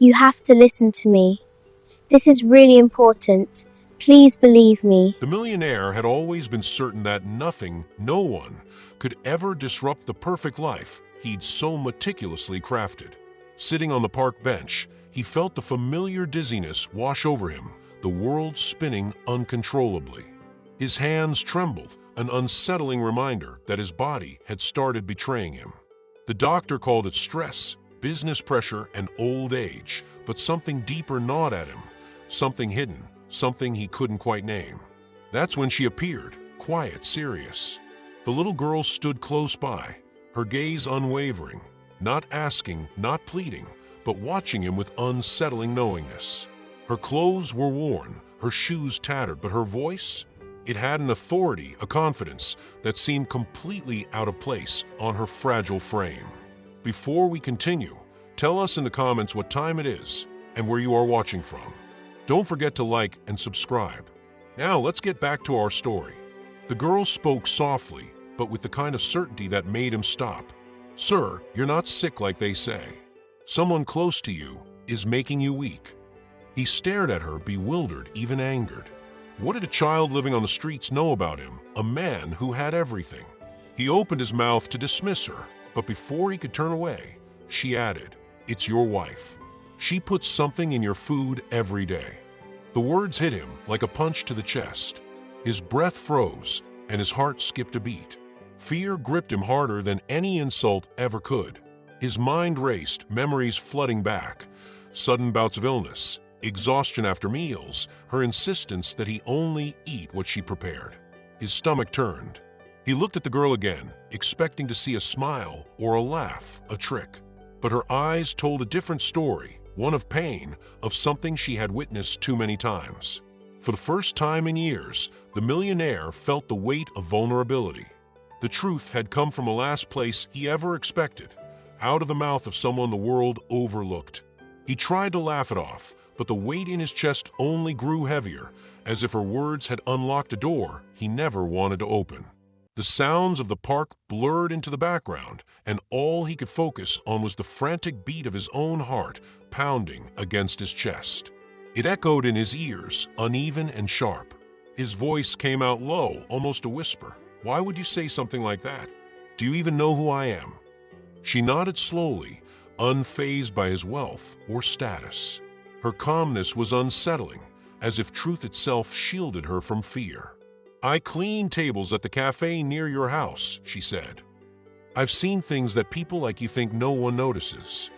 You have to listen to me. This is really important. Please believe me. The millionaire had always been certain that nothing, no one, could ever disrupt the perfect life he'd so meticulously crafted. Sitting on the park bench, he felt the familiar dizziness wash over him, the world spinning uncontrollably. His hands trembled, an unsettling reminder that his body had started betraying him. The doctor called it stress, business pressure, and old age, but something deeper gnawed at him, something hidden, something he couldn't quite name. That's when she appeared, quiet, serious. The little girl stood close by, her gaze unwavering, not asking, not pleading, but watching him with unsettling knowingness. Her clothes were worn, her shoes tattered, but her voice? It had an authority, a confidence that seemed completely out of place on her fragile frame. Before we continue, tell us in the comments what time it is and where you are watching from. Don't forget to like and subscribe. Now let's get back to our story. The girl spoke softly, but with the kind of certainty that made him stop. "Sir, you're not sick like they say. Someone close to you is making you weak." He stared at her, bewildered, even angered. What did a child living on the streets know about him, a man who had everything? He opened his mouth to dismiss her, but before he could turn away, she added, "It's your wife. She puts something in your food every day." The words hit him like a punch to the chest. His breath froze, and his heart skipped a beat. Fear gripped him harder than any insult ever could. His mind raced, memories flooding back. Sudden bouts of illness, exhaustion after meals, her insistence that he only eat what she prepared. His stomach turned. He looked at the girl again, expecting to see a smile or a laugh, a trick. But her eyes told a different story, one of pain, of something she had witnessed too many times. For the first time in years, the millionaire felt the weight of vulnerability. The truth had come from the last place he ever expected, out of the mouth of someone the world overlooked. He tried to laugh it off, but the weight in his chest only grew heavier, as if her words had unlocked a door he never wanted to open. The sounds of the park blurred into the background, and all he could focus on was the frantic beat of his own heart pounding against his chest. It echoed in his ears, uneven and sharp. His voice came out low, almost a whisper. "Why would you say something like that? Do you even know who I am?" She nodded slowly, unfazed by his wealth or status. Her calmness was unsettling, as if truth itself shielded her from fear. "I clean tables at the cafe near your house," she said. "I've seen things that people like you think no one notices."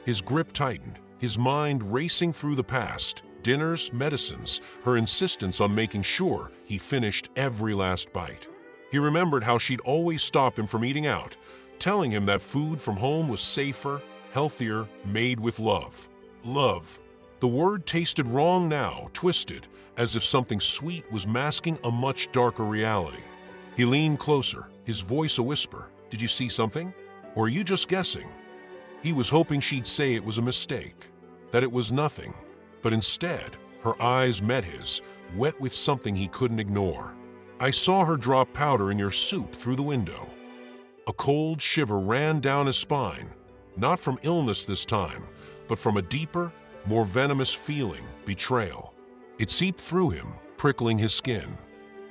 His grip tightened, his mind racing through the past, dinners, medicines, her insistence on making sure he finished every last bite. He remembered how she'd always stop him from eating out, telling him that food from home was safer, healthier, made with love. Love. The word tasted wrong now, twisted, as if something sweet was masking a much darker reality. He leaned closer, his voice a whisper. "Did you see something? Or are you just guessing?" He was hoping she'd say it was a mistake, that it was nothing. But instead, her eyes met his, wet with something he couldn't ignore. "I saw her drop powder in your soup through the window." A cold shiver ran down his spine, not from illness this time, but from a deeper, more venomous feeling, betrayal. It seeped through him, prickling his skin.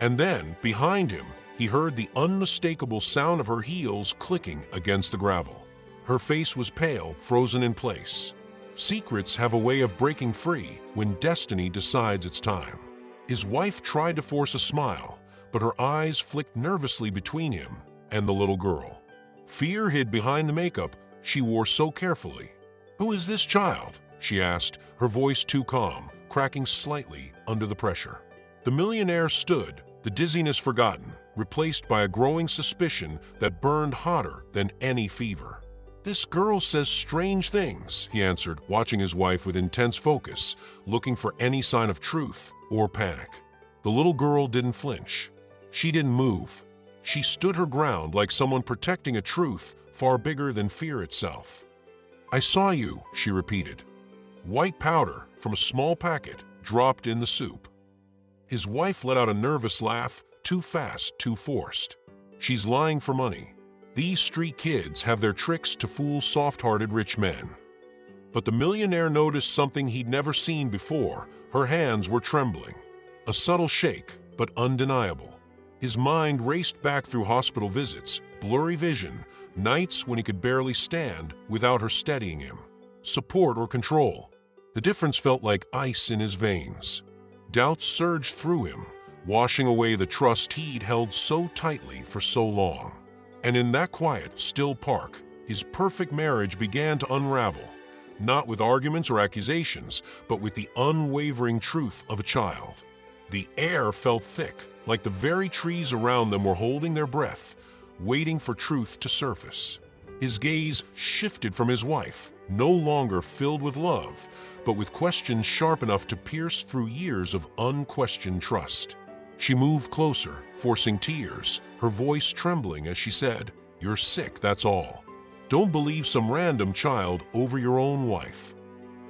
And then, behind him, he heard the unmistakable sound of her heels clicking against the gravel. Her face was pale, frozen in place. Secrets have a way of breaking free when destiny decides it's time. His wife tried to force a smile, but her eyes flicked nervously between him and the little girl. Fear hid behind the makeup she wore so carefully. "Who is this child?" she asked, her voice too calm, cracking slightly under the pressure. The millionaire stood, the dizziness forgotten, replaced by a growing suspicion that burned hotter than any fever. "This girl says strange things," he answered, watching his wife with intense focus, looking for any sign of truth or panic. The little girl didn't flinch. She didn't move. She stood her ground like someone protecting a truth far bigger than fear itself. "I saw you," she repeated. White powder from a small packet dropped in the soup. His wife let out a nervous laugh, too fast, too forced. "She's lying for money. These street kids have their tricks to fool soft-hearted rich men." But the millionaire noticed something he'd never seen before. Her hands were trembling. A subtle shake, but undeniable. His mind raced back through hospital visits, blurry vision, nights when he could barely stand without her steadying him. Support or control. The difference felt like ice in his veins. Doubts surged through him, washing away the trust he'd held so tightly for so long. And in that quiet, still park, his perfect marriage began to unravel, not with arguments or accusations, but with the unwavering truth of a child. The air felt thick, like the very trees around them were holding their breath, waiting for truth to surface. His gaze shifted from his wife, no longer filled with love, but with questions sharp enough to pierce through years of unquestioned trust. She moved closer, forcing tears, her voice trembling as she said, "You're sick, that's all. Don't believe some random child over your own wife."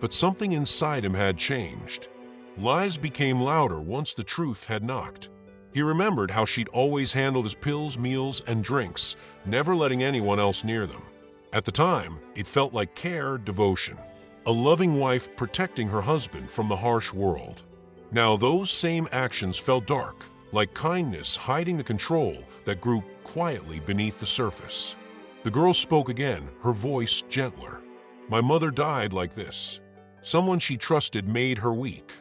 But something inside him had changed. Lies became louder once the truth had knocked. He remembered how she'd always handled his pills, meals, and drinks, never letting anyone else near them. At the time, it felt like care, devotion. A loving wife protecting her husband from the harsh world. Now those same actions felt dark, like kindness hiding the control that grew quietly beneath the surface. The girl spoke again, her voice gentler. "My mother died like this. Someone she trusted made her weak."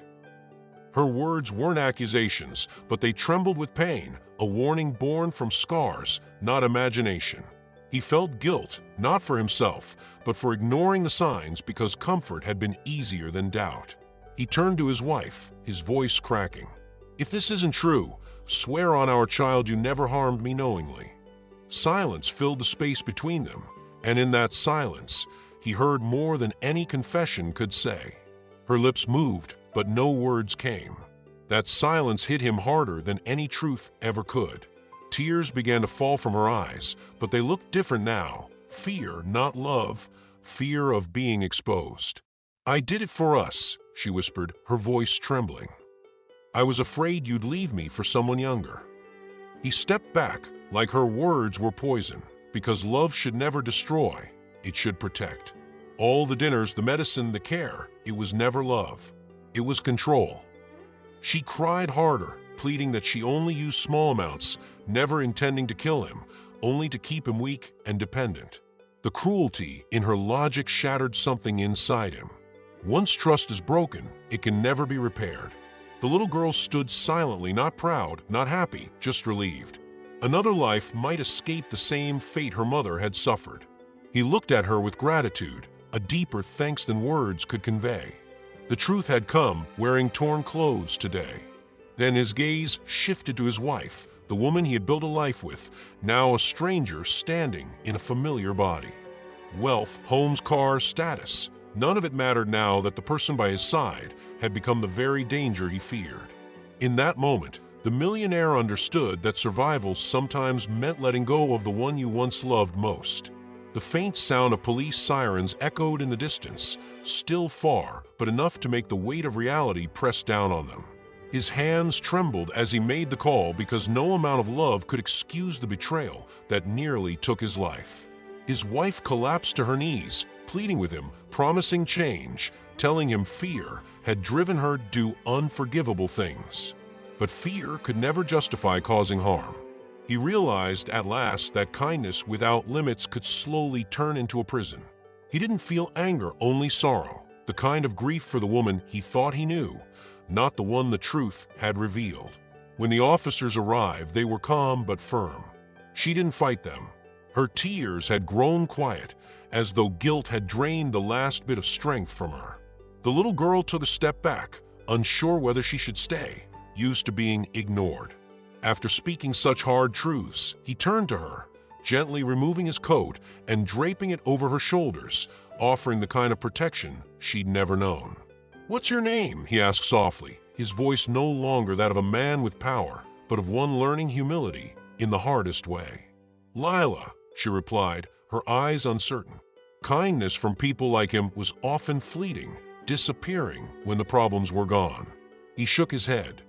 Her words weren't accusations, but they trembled with pain, a warning born from scars, not imagination. He felt guilt, not for himself, but for ignoring the signs because comfort had been easier than doubt. He turned to his wife, his voice cracking. "If this isn't true, swear on our child you never harmed me knowingly." Silence filled the space between them, and in that silence, he heard more than any confession could say. Her lips moved, but no words came. That silence hit him harder than any truth ever could. Tears began to fall from her eyes, but they looked different now. Fear, not love. Fear of being exposed. "I did it for us," she whispered, her voice trembling. "I was afraid you'd leave me for someone younger." He stepped back, like her words were poison, because love should never destroy, it should protect. All the dinners, the medicine, the care, it was never love. It was control. She cried harder, pleading that she only used small amounts, never intending to kill him, only to keep him weak and dependent. The cruelty in her logic shattered something inside him. Once trust is broken, it can never be repaired. The little girl stood silently, not proud, not happy, just relieved. Another life might escape the same fate her mother had suffered. He looked at her with gratitude, a deeper thanks than words could convey. The truth had come, wearing torn clothes today. Then his gaze shifted to his wife, the woman he had built a life with, now a stranger standing in a familiar body. Wealth, homes, cars, status, none of it mattered now that the person by his side had become the very danger he feared. In that moment, the millionaire understood that survival sometimes meant letting go of the one you once loved most. The faint sound of police sirens echoed in the distance, still far, but enough to make the weight of reality press down on them. His hands trembled as he made the call because no amount of love could excuse the betrayal that nearly took his life. His wife collapsed to her knees, pleading with him, promising change, telling him fear had driven her to do unforgivable things. But fear could never justify causing harm. He realized at last that kindness without limits could slowly turn into a prison. He didn't feel anger, only sorrow, the kind of grief for the woman he thought he knew, not the one the truth had revealed. When the officers arrived, they were calm but firm. She didn't fight them. Her tears had grown quiet, as though guilt had drained the last bit of strength from her. The little girl took a step back, unsure whether she should stay, used to being ignored. After speaking such hard truths, he turned to her, gently removing his coat and draping it over her shoulders, offering the kind of protection she'd never known. "What's your name?" he asked softly, his voice no longer that of a man with power, but of one learning humility in the hardest way. "Lila," she replied, her eyes uncertain. Kindness from people like him was often fleeting, disappearing when the problems were gone. He shook his head.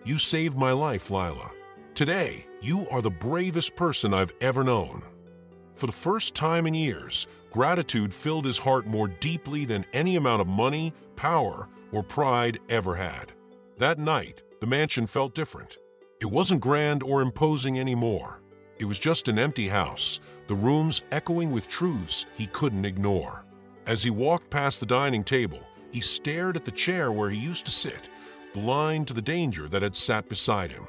"You saved my life, Lila. Today, you are the bravest person I've ever known." For the first time in years, gratitude filled his heart more deeply than any amount of money, power, or pride ever had. That night, the mansion felt different. It wasn't grand or imposing anymore. It was just an empty house, the rooms echoing with truths he couldn't ignore. As he walked past the dining table, he stared at the chair where he used to sit, blind to the danger that had sat beside him.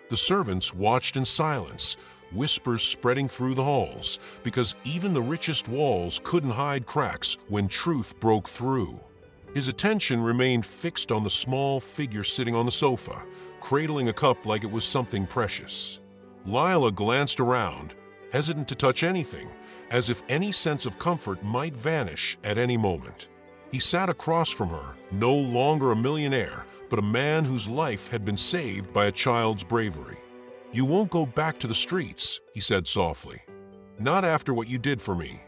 The servants watched in silence, whispers spreading through the halls, because even the richest walls couldn't hide cracks when truth broke through. His attention remained fixed on the small figure sitting on the sofa, cradling a cup like it was something precious. Lila glanced around, hesitant to touch anything, as if any sense of comfort might vanish at any moment. He sat across from her, no longer a millionaire, but a man whose life had been saved by a child's bravery. "You won't go back to the streets," he said softly. "Not after what you did for me."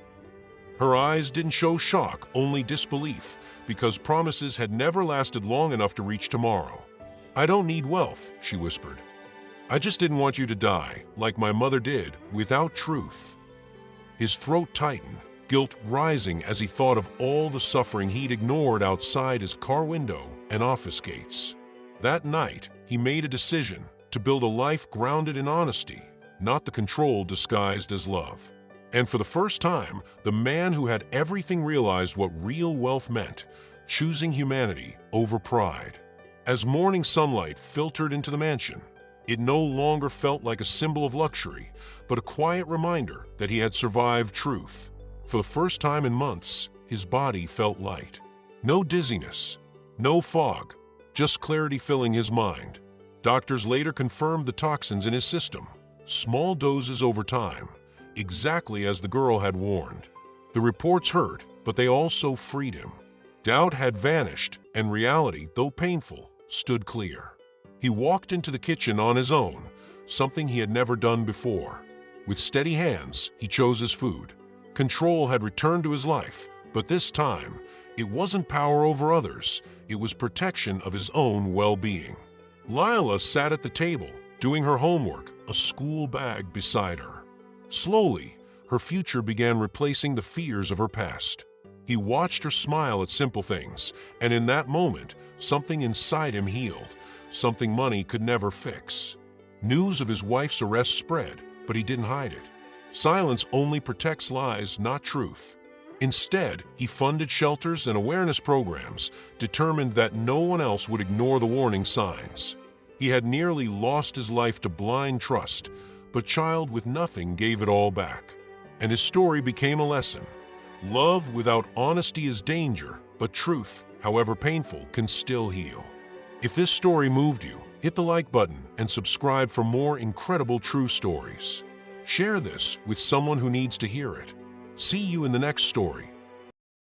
Her eyes didn't show shock, only disbelief, because promises had never lasted long enough to reach tomorrow. "I don't need wealth," she whispered. "I just didn't want you to die, like my mother did, without truth." His throat tightened, guilt rising as he thought of all the suffering he'd ignored outside his car window and office gates. That night, he made a decision to build a life grounded in honesty, not the control disguised as love. And for the first time, the man who had everything realized what real wealth meant, choosing humanity over pride. As morning sunlight filtered into the mansion, it no longer felt like a symbol of luxury, but a quiet reminder that he had survived truth. For the first time in months, his body felt light. No dizziness, no fog, just clarity filling his mind. Doctors later confirmed the toxins in his system, small doses over time, exactly as the girl had warned. The reports hurt, but they also freed him. Doubt had vanished, and reality, though painful, stood clear. He walked into the kitchen on his own, something he had never done before. With steady hands, he chose his food. Control had returned to his life, but this time, it wasn't power over others, it was protection of his own well-being. Lila sat at the table, doing her homework, a school bag beside her. Slowly, her future began replacing the fears of her past. He watched her smile at simple things, and in that moment, something inside him healed, something money could never fix. News of his wife's arrest spread, but he didn't hide it. Silence only protects lies, not truth. Instead, he funded shelters and awareness programs, determined that no one else would ignore the warning signs. He had nearly lost his life to blind trust, but child with nothing gave it all back. And his story became a lesson. Love without honesty is danger, but truth, however painful, can still heal. If this story moved you, hit the like button and subscribe for more incredible true stories. Share this with someone who needs to hear it. See you in the next story.